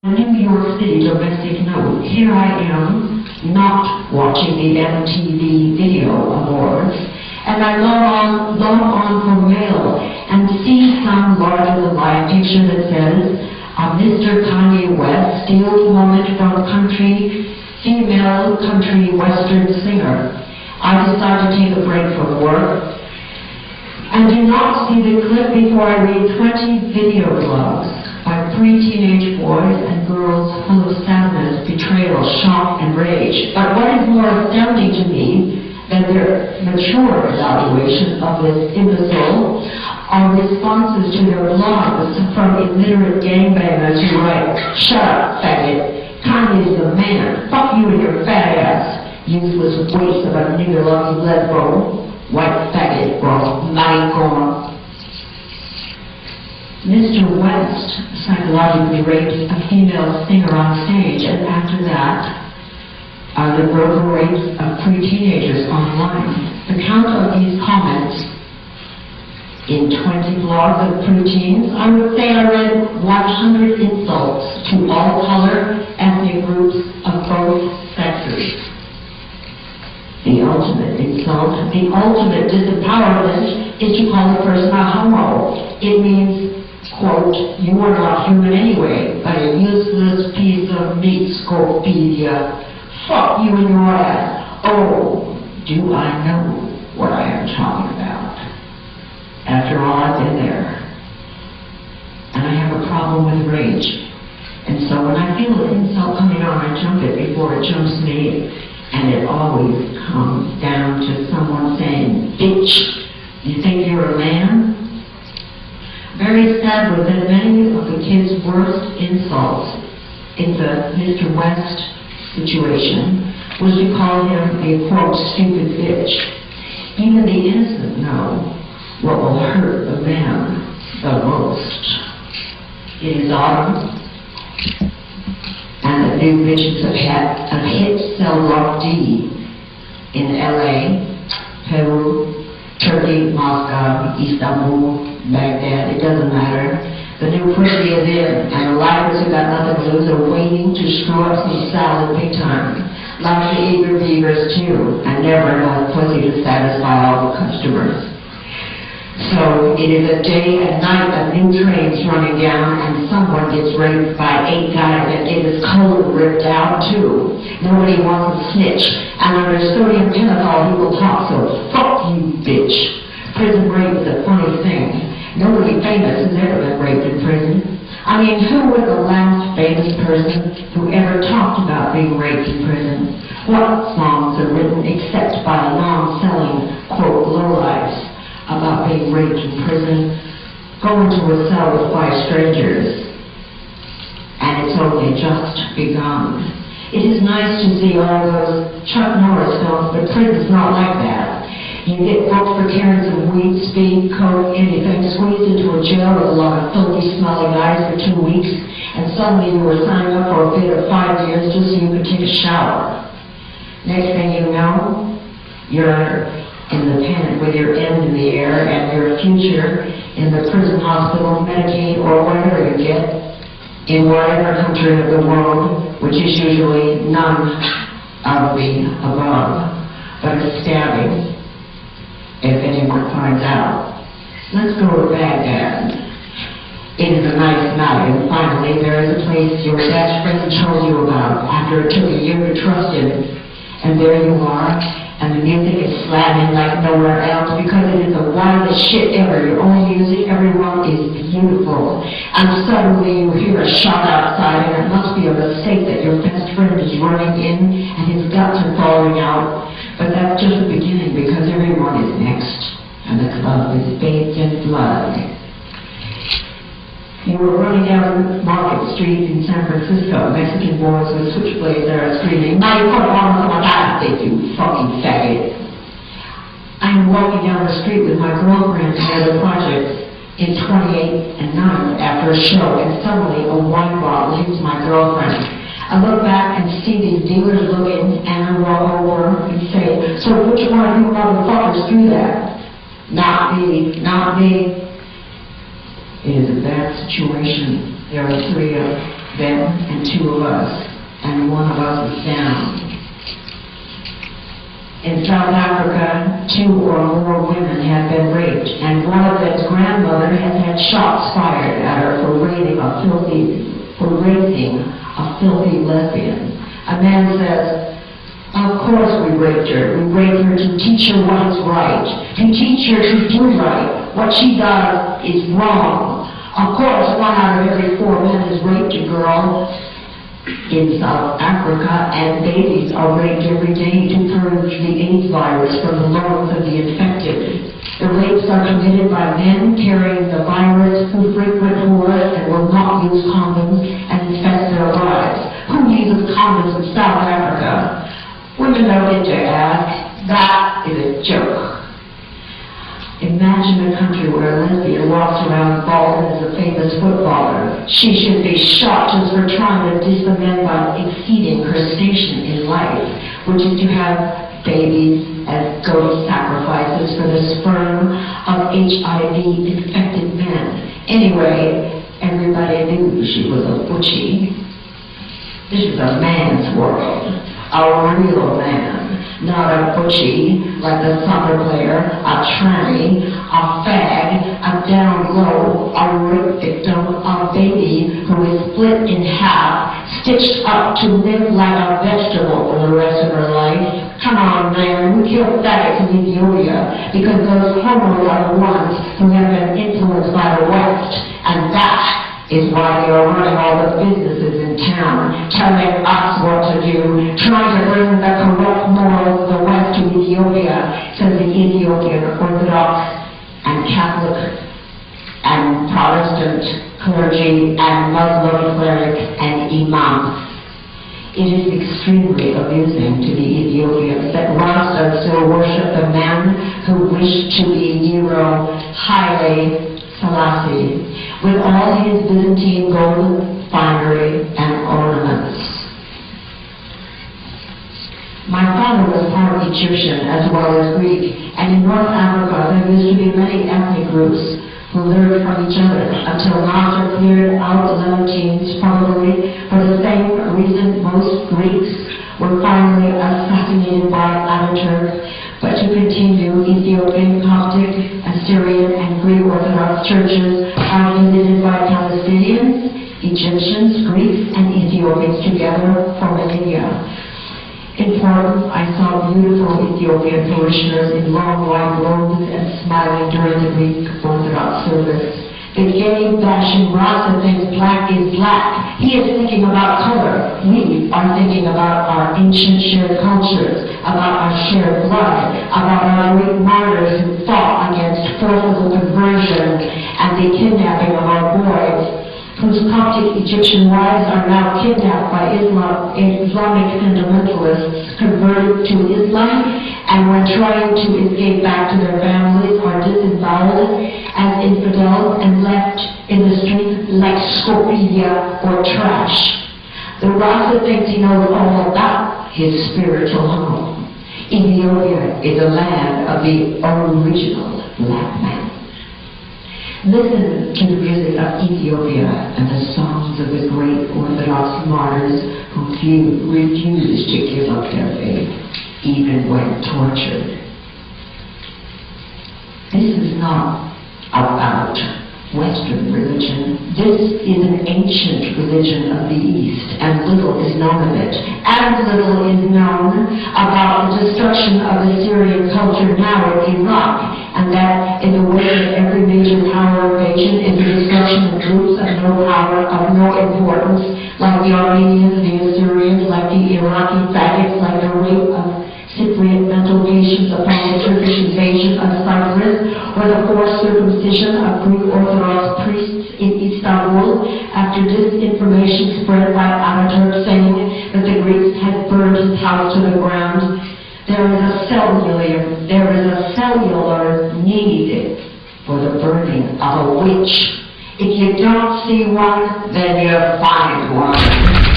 New York City domestic note. Here I am, not watching the MTV Video Awards, and I log on for mail and see some larger-than-life picture that says, Mr. Kanye West steals moment from female country western singer. I decide to take a break from work and do not see the clip before I read 20 video blogs by pre-teenage boys and girls full of sadness, betrayal, shock, and rage. But what is more astounding to me than their mature evaluation of this imbecile are responses to their blogs from illiterate gangbangers who write, "Shut up, faggot. Kanye's the man. Fuck you and your fat ass. Useless waste of a nigger-lucky lesbo. White faggot, bro. Maricon." Mr. West psychologically raped a female singer on stage, and after that, the verbal rapes of pre-teenagers online. The count of these comments in 20 blogs of preteens, I would say I read 100 insults to all color, ethnic groups of both sexes. The ultimate insult, the ultimate disempowerment is to call a person a homo. It means, quote, "You are not human anyway, but a useless piece of meat, Scopedia. Fuck you and your ass." Oh, do I know what I am talking about? After all, I've been there. And I have a problem with rage. And so when I feel an insult coming on, I jump it before it jumps me. And it always comes down to someone saying, "Bitch, you think you're a man?" Very sad was that many of the kids' worst insults in the Mr. West situation was to call him a, quote, "stupid bitch." Even the innocent know what will hurt the man the most. It is autumn, and the new bitches have hit Cell Block D in LA, Peru, Turkey, Moscow, Istanbul, Baghdad, it doesn't matter. The new pussy is in, and the lifers who got nothing to lose are waiting to screw up some salad big time. Like the eager beavers too, and never enough pussy to satisfy all the customers. So it is a day and night of new trains running down, and someone gets raped by 8 guys and get his colon ripped out too. Nobody wants a snitch, and under sodium pentothal he will talk, so fuck you, bitch. Prison rape is a funny thing. Nobody famous has ever been raped in prison. I mean, who was the last famous person who ever talked about being raped in prison? What songs are written except by long-selling, quote, lowlifes about being raped in prison? Go into a cell with 5 strangers, and it's only just begun. It is nice to see all those Chuck Norris films, but prison's not like that. You get booked for carrying some weed, speed, coke, anything, squeezed into a jail with a lot of filthy, smelly guys for 2 weeks, and suddenly you were signing up for a bid of 5 years just so you could take a shower. Next thing you know, you're in the pen with your end in the air and your future in the prison hospital, Medicaid, or whatever you get, in whatever country of the world, which is usually none of the above, but a stabbing, if anyone finds out. Let's go to Baghdad. It is a nice night, and finally there is a place your best friend told you about after it took a year to trust in, and there you are, and the music is slamming like nowhere else because it is the wildest shit ever. Your own music, everyone is beautiful, and suddenly you hear a shot outside, and it must be a mistake that your best friend is running in and his guts are falling out. But that's just the beginning, because everyone is next, and the club is bathed in blood. You were running down Market Street in San Francisco. Mexican boys with switchblades are screaming, "My you fucking faggot." I'm walking down the street with my girlfriend near the project in 28th and 9th after a show, and suddenly a wine bottle hits my girlfriend. I look back and see these dealers looking, and I walk over and say, "So which one of you motherfuckers do that?" "Not me, not me." It is a bad situation. There are 3 of them and 2 of us, and 1 of us is down. In South Africa, 2 or more women have been raped, and one of them's grandmother has had shots fired at her for raising a filthy lesbian. A man says, "Of course we raped her. We raped her to teach her what is right, to teach her to do right. What she does is wrong." Of course, 1 out of every 4 men has raped a girl in South Africa, and babies are raped every day to purge the AIDS virus from the lungs of the infected. The rapes are committed by men carrying the virus who frequent whores and will not use condoms and infest their wives. Who uses condoms in South Africa? Women don't get to ask. That is a joke. Imagine a country where a lesbian walks around bald as a famous footballer. She should be shot just for trying to diss the men by exceeding her station in life, which is to have babies as goat sacrifices for the sperm of HIV-infected men. Anyway, everybody knew she was a butchie. This is a man's world, a real man, not a butchie like the soccer player, a tranny, a fag, a down low, a rape victim, a baby who is split in half, stitched up to live like a vegetable for the rest of her life. Come on, man, we kill fags in Ethiopia because those homos are the ones who have been influenced by the West, and that is why they are running all the businesses in town, telling us what to do, trying to bring the corrupt morals of the West to Ethiopia, says the Ethiopian Orthodox and Catholic and Protestant clergy and Muslim clerics and imams. It is extremely amusing to the Ethiopians that Rasta still worship the man who wished to be Nero Haile Selassie, with all his Byzantine gold finery and ornaments. My father was part Egyptian as well as Greek, and in North Africa there used to be many ethnic groups who learned from each other until Nasser cleared out the Levantines, probably for the same reason most Greeks were finally assassinated by Ataturk. But to continue, Ethiopian, Coptic, Assyrian, and Greek Orthodox churches are visited by Palestinians, Egyptians, Greeks, and Ethiopians together for millennia. Important, I saw beautiful Ethiopian parishioners in long white robes and smiling during the Greek Orthodox service. The gay bashing Rasta thinks black is black. He is thinking about color. We are thinking about our ancient shared cultures, about our shared blood, about our great martyrs who fought against forcible conversion and the kidnapping of our boys, whose Coptic Egyptian wives are now kidnapped by Islamic fundamentalists converted to Islam, and when trying to escape back to their families are disemboweled as infidels and left in the streets like scoria or trash. The Rasta thinks he knows all about his spiritual home. Ethiopia is a land of the original black man. Listen to the music of Ethiopia and the songs of the great Orthodox martyrs who refused to give up their faith, even when tortured. This is not about Western religion. This is an ancient religion of the East, and little is known of it. As little is known about the destruction of the Syrian culture now in Iraq, and that in the wake of every major power invasion is the destruction of groups of no power, of no importance, like the Armenians, the Assyrians, like the Iraqi faggots, like the rape of Cypriot mental patients upon the Turkish invasion of Cyprus, or the forced circumcision of Greek Orthodox priests in Istanbul after disinformation spread by Ataturk saying that the Greeks had burned his house to the ground. There is a cellular need for the burning of a witch. If you don't see one, then you find one.